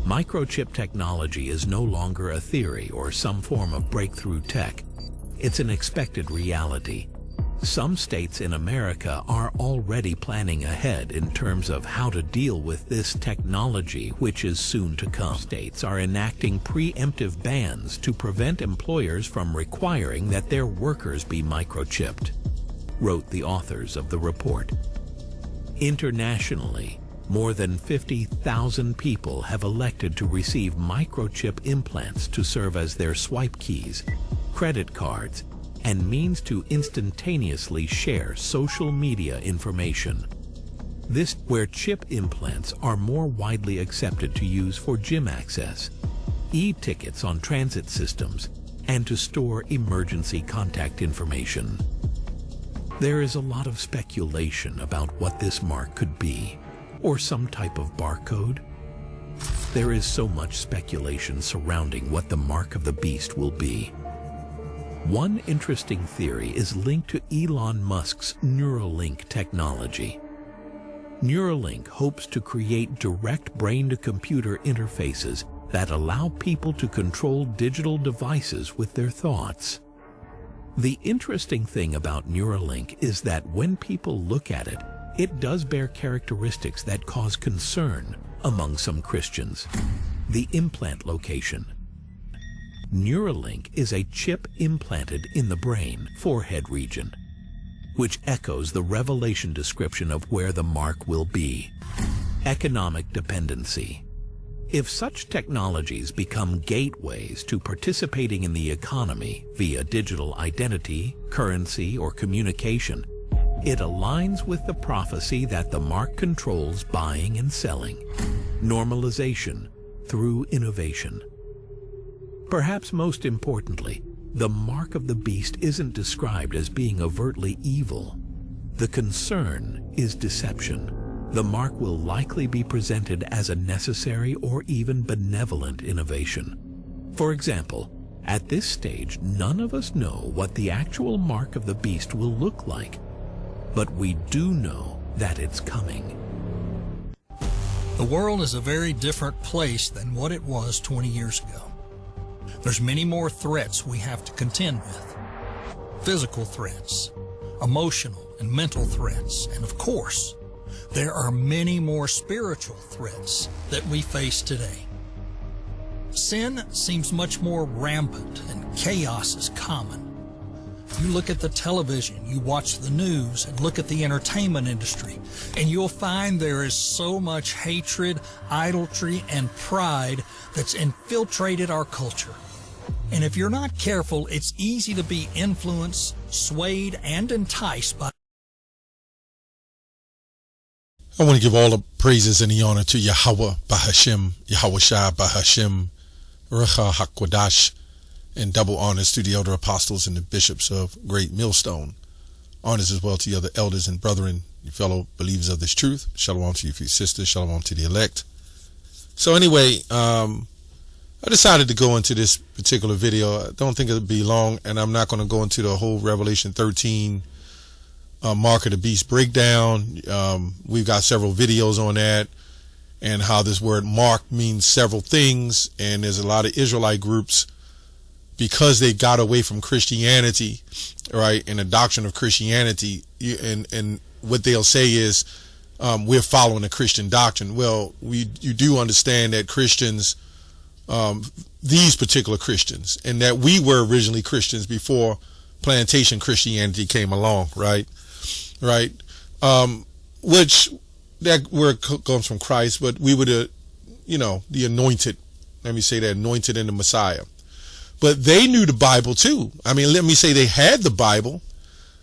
Microchip technology is no longer a theory or some form of breakthrough tech. It's an expected reality. Some states in America are already planning ahead in terms of how to deal with this technology, which is soon to come. States are enacting preemptive bans to prevent employers from requiring that their workers be microchipped, wrote the authors of the report. Internationally, more than 50,000 people have elected to receive microchip implants to serve as their swipe keys, credit cards, and means to instantaneously share social media information. This where chip implants are more widely accepted to use for gym access, e-tickets on transit systems, and to store emergency contact information. There is a lot of speculation about what this mark could be, or some type of barcode. There is so much speculation surrounding what the mark of the beast will be. One interesting theory is linked to Elon Musk's Neuralink technology. Neuralink hopes to create direct brain-to-computer interfaces that allow people to control digital devices with their thoughts. The interesting thing about Neuralink is that when people look at it, it does bear characteristics that cause concern among some Christians. The implant location. Neuralink is a chip implanted in the brain forehead region, which echoes the Revelation description of where the mark will be. Economic dependency. If such technologies become gateways to participating in the economy via digital identity, currency, or communication, it aligns with the prophecy that the mark controls buying and selling. Normalization through innovation. Perhaps most importantly, the mark of the beast isn't described as being overtly evil. The concern is deception. The mark will likely be presented as a necessary or even benevolent innovation. For example, at this stage, none of us know what the actual mark of the beast will look like, but we do know that it's coming. The world is a very different place than what it was 20 years ago. There's many more threats we have to contend with. Physical threats, emotional and mental threats, and of course, there are many more spiritual threats that we face today. Sin seems much more rampant and chaos is common. You look at the television, you watch the news, and look at the entertainment industry, and you'll find there is so much hatred, idolatry, and pride that's infiltrated our culture. And if you're not careful, it's easy to be influenced, swayed, and enticed by. I want to give all the praises and the honor to Yahweh Bahashim, Yahweh Shai Bahashim, Recha HaKwadash, and double honors to the elder apostles and the bishops of Great Millstone. Honors as well to the other elders and brethren, your fellow believers of this truth. Shalom to you, few sisters. Shalom to the elect. So anyway, I decided to go into this particular video. I don't think it'll be long, and I'm not going to go into the whole Revelation 13 mark of the beast breakdown. We've got several videos on that and how this word mark means several things, and there's a lot of Israelite groups, because they got away from Christianity, right, and the doctrine of Christianity, and what they'll say is, we're following a Christian doctrine. Well, you do understand that Christians, these particular Christians, and that we were originally Christians before plantation Christianity came along, right? Which that word comes from Christ, but we were the anointed, let me say that, anointed in the Messiah. But they knew the Bible too. I mean, let me say they had the Bible.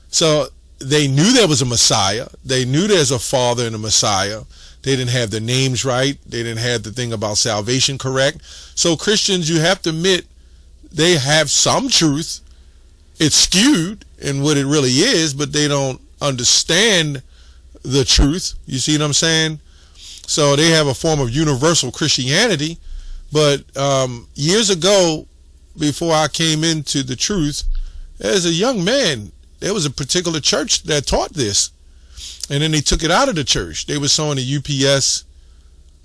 So they knew there was a Messiah. They knew there's a Father and a Messiah. They didn't have the names right. They didn't have the thing about salvation correct. So Christians, you have to admit, they have some truth. It's skewed in what it really is, but they don't understand the truth. You see what I'm saying? So they have a form of universal Christianity. But years ago, before I came into the truth, as a young man, there was a particular church that taught this, and then they took it out of the church. They were sowing the UPS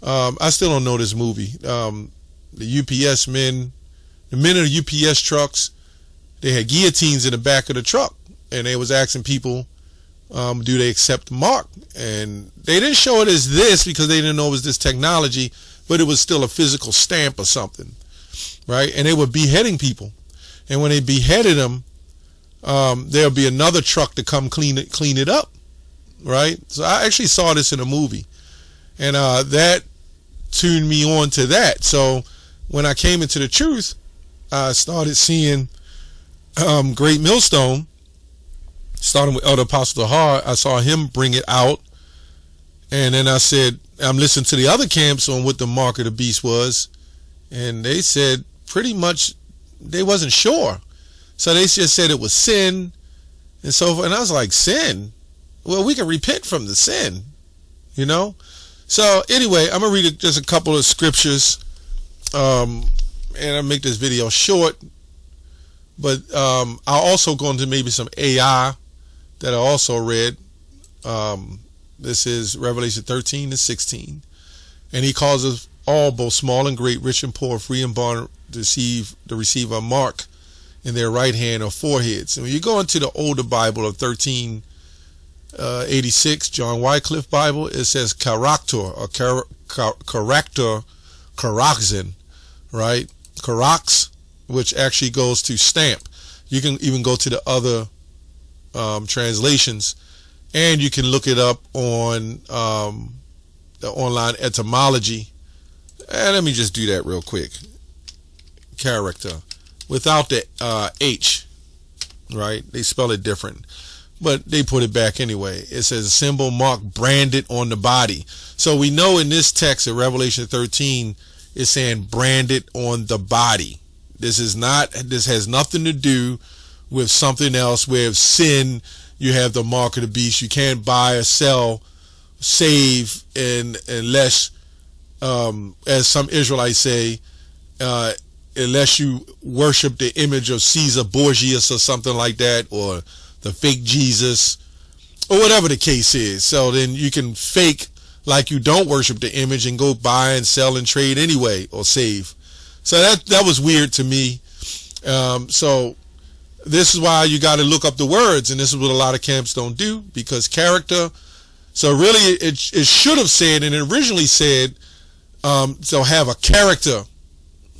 I still don't know this movie. The UPS men, the men of the UPS trucks, they had guillotines in the back of the truck, and they was asking people, do they accept the mark? And they didn't show it as this because they didn't know it was this technology, but it was still a physical stamp or something, right? And they were beheading people, and when they beheaded them, there'll be another truck to come clean it up, right? So I actually saw this in a movie, and that tuned me on to that. So when I came into the truth, I started seeing Great Millstone, starting with Elder Apostle Tahar. I saw him bring it out, and then I said, I'm listening to the other camps on what the mark of the beast was, and they said pretty much they wasn't sure. So they just said it was sin, and so forth. And I was like, sin? Well, we can repent from the sin, you know? So anyway, I'm going to read just a couple of scriptures, and I'll make this video short, but I'll also go into maybe some AI that I also read. This is Revelation 13-16. And he calls us all, both small and great, rich and poor, free and bond, to receive a mark in their right hand or foreheads. And when you go into the older Bible of 1386, John Wycliffe Bible, it says character or character, charaxin, right? Charax, which actually goes to stamp. You can even go to the other translations, and you can look it up on the online etymology. And let me just do that real quick. Character without the H, right? They spell it different, but they put it back anyway. It says a symbol, mark, branded on the body. So we know in this text of Revelation 13, it's saying branded on the body. This has nothing to do with something else where if sin, you have the mark of the beast. You can't buy or sell, save, unless, as some Israelites say, unless you worship the image of Caesar Borgias or something like that, or the fake Jesus, or whatever the case is. So then you can fake like you don't worship the image and go buy and sell and trade anyway, or save. So that was weird to me. So this is why you got to look up the words, and this is what a lot of camps don't do, because character. So really, it should have said, and it originally said, so have a character,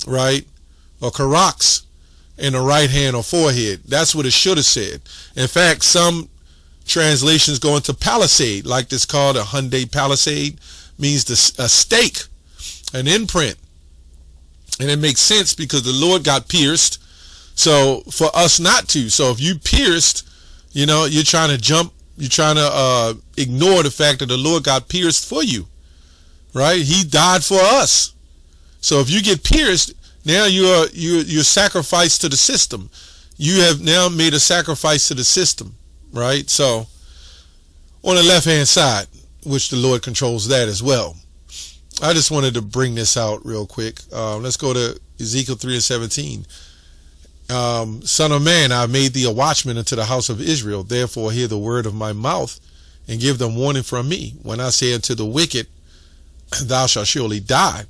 right, or karax in the right hand or forehead. That's what it should have said. In fact, some translations go into palisade, like this called a Hyundai Palisade, means a stake, an imprint. And it makes sense because the Lord got pierced. So for us not to. So if you pierced, you know, you're trying to jump, you're trying to ignore the fact that the Lord got pierced for you, right? He died for us. So if you get pierced, now you're sacrificed to the system. You have now made a sacrifice to the system, right? So on the left-hand side, which the Lord controls that as well. I just wanted to bring this out real quick. Let's go to Ezekiel 3:17. Son of man, I made thee a watchman unto the house of Israel. Therefore hear the word of my mouth, and give them warning from me. When I say unto the wicked, thou shalt surely die,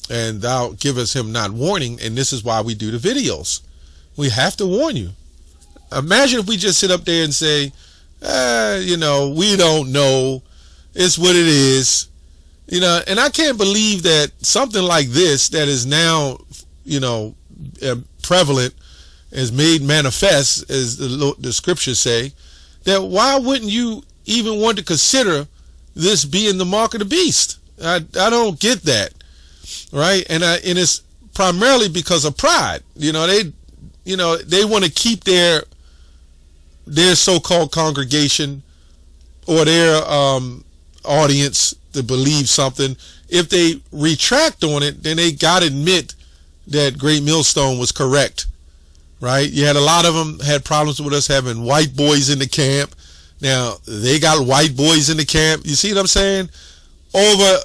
and thou givest him not warning. And this is why we do the videos. We have to warn you. Imagine if we just sit up there and say, you know, we don't know. It's what it is. You know, and I can't believe that something like this that is now, you know, prevalent, is made manifest, as the scriptures say, that why wouldn't you even want to consider this being the mark of the beast? I don't get that, right? And it's primarily because of pride. You know, they want to keep their so-called congregation or their audience to believe something. If they retract on it, then they got to admit that Great Millstone was correct, right? You had a lot of them had problems with us having white boys in the camp. Now, they got white boys in the camp. You see what I'm saying? Over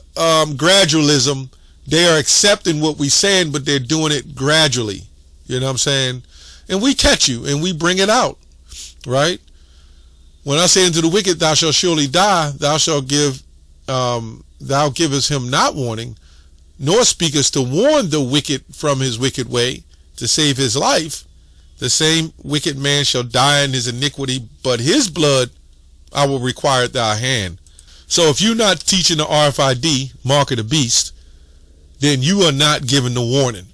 gradualism, they are accepting what we're saying, but they're doing it gradually. You know what I'm saying? And we catch you, and we bring it out, right? When I say unto the wicked, thou shalt surely die, thou shalt give thou givest him not warning, nor speakest to warn the wicked from his wicked way, to save his life, the same wicked man shall die in his iniquity, but his blood I will require at thy hand. So if you're not teaching the RFID, mark of the beast, then you are not giving the warning,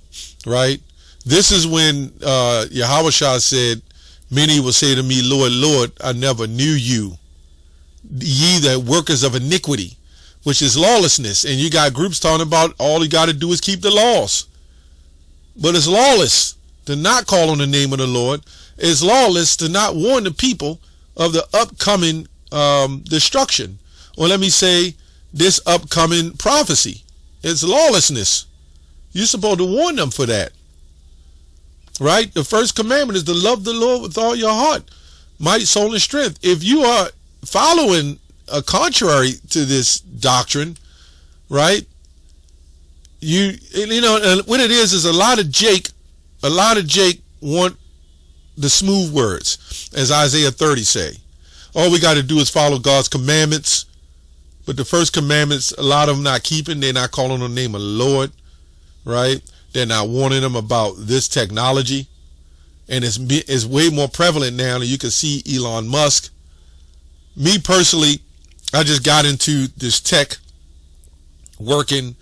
right? This is when Yahushua said, many will say to me, Lord, Lord, I never knew you, ye the workers of iniquity, which is lawlessness. And you got groups talking about all you got to do is keep the laws. But it's lawless to not call on the name of the Lord. It's lawless to not warn the people of the upcoming destruction. Or let me say, this upcoming prophecy. It's lawlessness. You're supposed to warn them for that. Right? The first commandment is to love the Lord with all your heart, might, soul, and strength. If you are following contrary to this doctrine, right? You know, what it is a lot of Jake want the smooth words, as Isaiah 30 say. All we got to do is follow God's commandments. But the first commandments, a lot of them not keeping. They're not calling on the name of the Lord, right? They're not warning them about this technology. And it's way more prevalent now than you can see Elon Musk. Me personally, I just got into this tech, working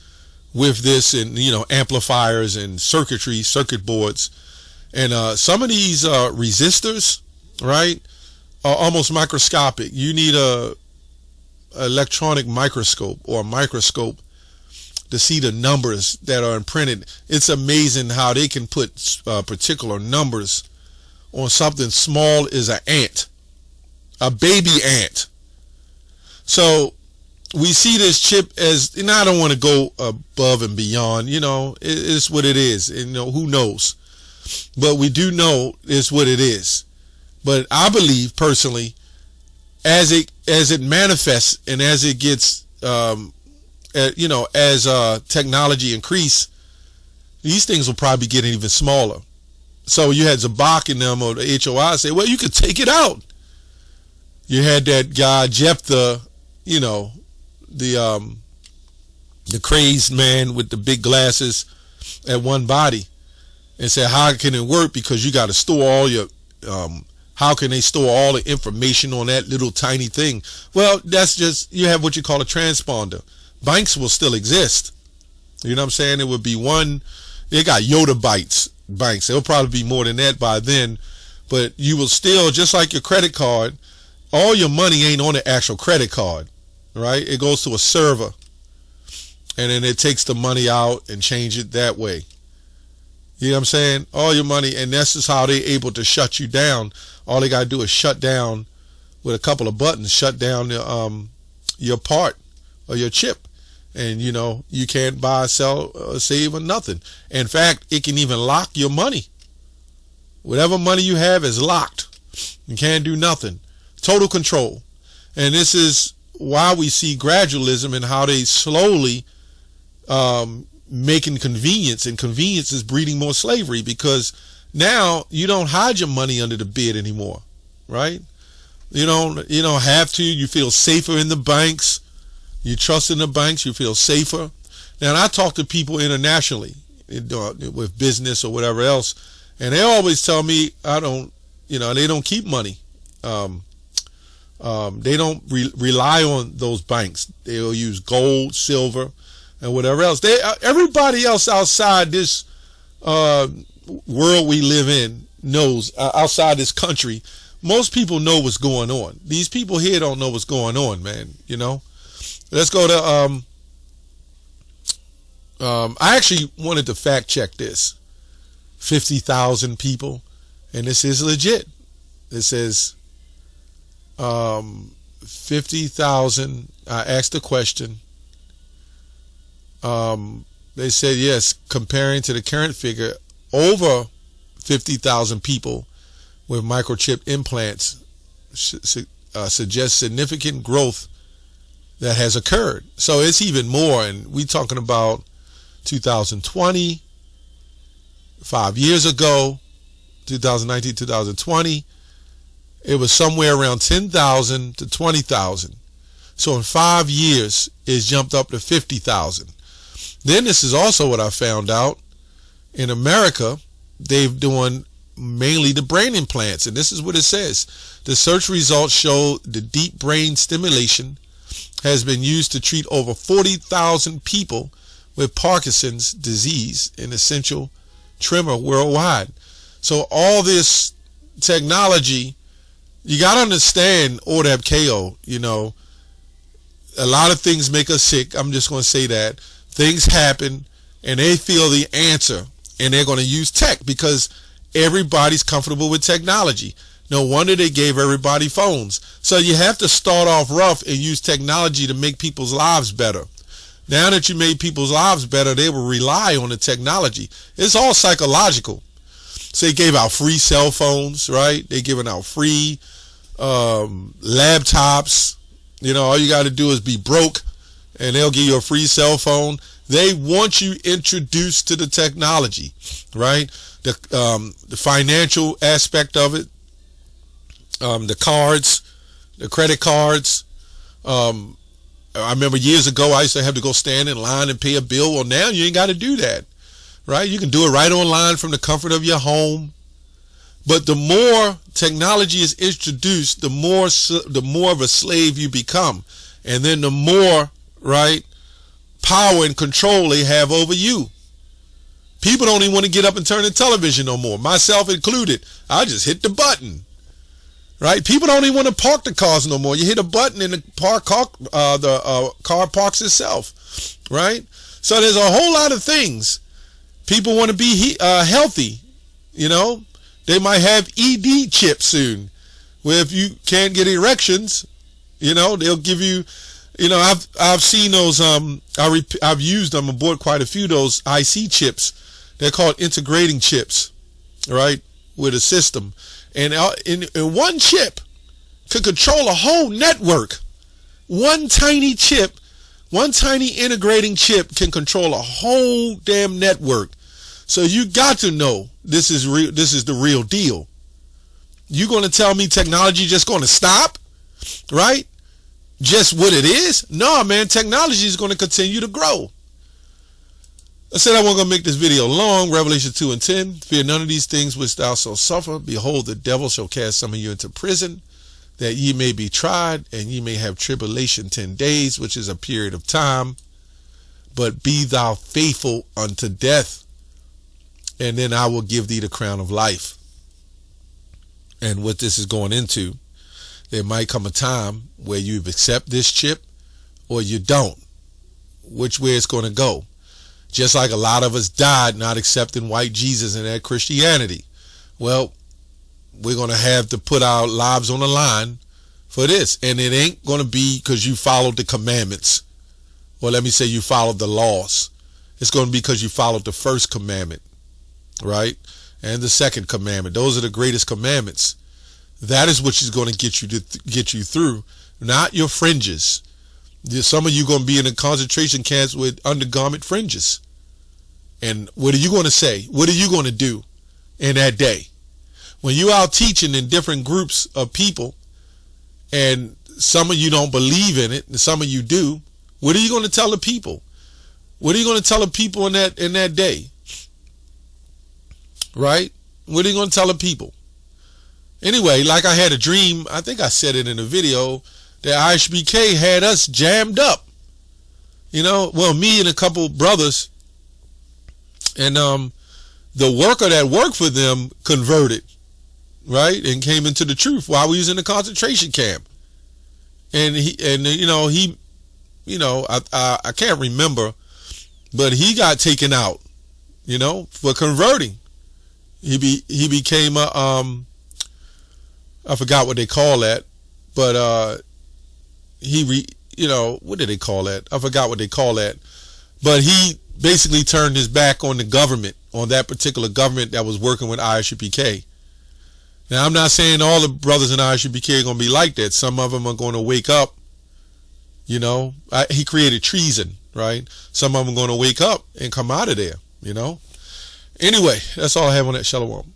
with this and, amplifiers and circuit boards. And some of these resistors, right, are almost microscopic. You need a electronic microscope or a microscope to see the numbers that are imprinted. It's amazing how they can put particular numbers on something small as an ant, a baby ant. So we see this chip as, and I don't want to go above and beyond, it's what it is. And, who knows? But we do know it's what it is. But I believe personally, as it manifests and as it gets, as technology increase, these things will probably get even smaller. So you had Zabak and them or the HOI say, well, you could take it out. You had that guy Jephthah, the crazed man with the big glasses at one body, and said, how can it work? Because you got to store all your how can they store all the information on that little tiny thing? Well, that's just, you have what you call a transponder. Banks will still exist. You know what I'm saying? It would be they got yottabytes banks. It'll probably be more than that by then. But you will still, just like your credit card, all your money ain't on the actual credit card, right? It goes to a server. And then it takes the money out and change it that way. You know what I'm saying? All your money, and that's just how they're able to shut you down. All they got to do is shut down with a couple of buttons, shut down your part or your chip. And, you can't buy, sell, save, or nothing. In fact, it can even lock your money. Whatever money you have is locked. You can't do nothing. Total control. And this is why we see gradualism and how they slowly making convenience, and convenience is breeding more slavery, because now you don't hide your money under the bed anymore, right? You don't have to. You feel safer in the banks. You trust in the banks. You feel safer. Now, I talk to people internationally with business or whatever else, and they always tell me they don't keep money. They don't rely on those banks. They'll use gold, silver, and whatever else. Everybody else outside this world we live in knows, outside this country, most people know what's going on. These people here don't know what's going on, man. Let's go to, I actually wanted to fact check this. 50,000 people, and this is legit. It says 50,000. I asked the question. They said yes, comparing to the current figure, over 50,000 people with microchip implants suggests significant growth that has occurred. So it's even more, and we talking about 2020, 5 years ago, 2019, 2020, it was somewhere around 10,000 to 20,000. So in 5 years, it's jumped up to 50,000. Then this is also what I found out. In America, they're doing mainly the brain implants. And this is what it says. The search results show the deep brain stimulation has been used to treat over 40,000 people with Parkinson's disease and essential tremor worldwide. So all this technology, you got to understand Ordab KO, you know, a lot of things make us sick. I'm just going to say that. Things happen and they feel the answer and they're going to use tech because everybody's comfortable with technology. No wonder they gave everybody phones. So you have to start off rough and use technology to make people's lives better. Now that you made people's lives better, they will rely on the technology. It's all psychological. So they gave out free cell phones, right? They're giving out free laptops. You know, all you got to do is be broke and they'll give you a free cell phone. They want you introduced to the technology, right? The financial aspect of it, the cards, the credit cards. I remember years ago I used to have to go stand in line and pay a bill. Well, now you ain't got to do that, right? You can do it right online from the comfort of your home. But the more technology is introduced, the more of a slave you become. And then the more, right, power and control they have over you. People don't even want to get up and turn the television no more, myself included. I just hit the button, right? People don't even want to park the cars no more. You hit a button and the car parks itself, right? So there's a whole lot of things. People want to be healthy, you know. They might have ED chips soon, where if you can't get erections, you know, they'll give you, you know, I've seen those, I've used them and bought quite a few of those IC chips. They're called integrating chips, right, with a system. And in one chip could control a whole network. One tiny chip, one tiny integrating chip can control a whole damn network. So you got to know this is real. This is the real deal. You going to tell me technology just going to stop, right? Just what it is? No, man. Technology is going to continue to grow. I said I wasn't going to make this video long. Revelation 2:10. Fear none of these things which thou shalt suffer. Behold, the devil shall cast some of you into prison, that ye may be tried, and ye may have tribulation 10 days, which is a period of time. But be thou faithful unto death, and then I will give thee the crown of life. And what this is going into, there might come a time where you accept this chip or you don't. Which way it's going to go. Just like a lot of us died not accepting white Jesus and that Christianity. Well, we're going to have to put our lives on the line for this. And it ain't going to be because you followed the commandments. Well, let me say you followed the laws. It's going to be because you followed the first commandment, right? And the second commandment. Those are the greatest commandments. That is what is going to get you through, not your fringes. Some of you going to be in a concentration camps with undergarment fringes. And what are you going to say? What are you going to do in that day? When you're out teaching in different groups of people, and some of you don't believe in it, and some of you do, what are you going to tell the people? What are you going to tell the people in that day? Right? What are you going to tell the people? Anyway, like I had a dream, I think I said it in a video, that ISBK had us jammed up. You know, well, me and a couple brothers, and the worker that worked for them converted, right, and came into the truth while we was in the concentration camp. And I can't remember, but he got taken out, you know, for converting. He became a I forgot what they call that, but what did they call that? I forgot what they call that. But he basically turned his back on the government, on that particular government that was working with ISUPK. Now, I'm not saying all the brothers in ISUPK are going to be like that. Some of them are going to wake up. You know, he created treason, right? Some of them are going to wake up and come out of there, you know. Anyway, that's all I have on that. Shalom.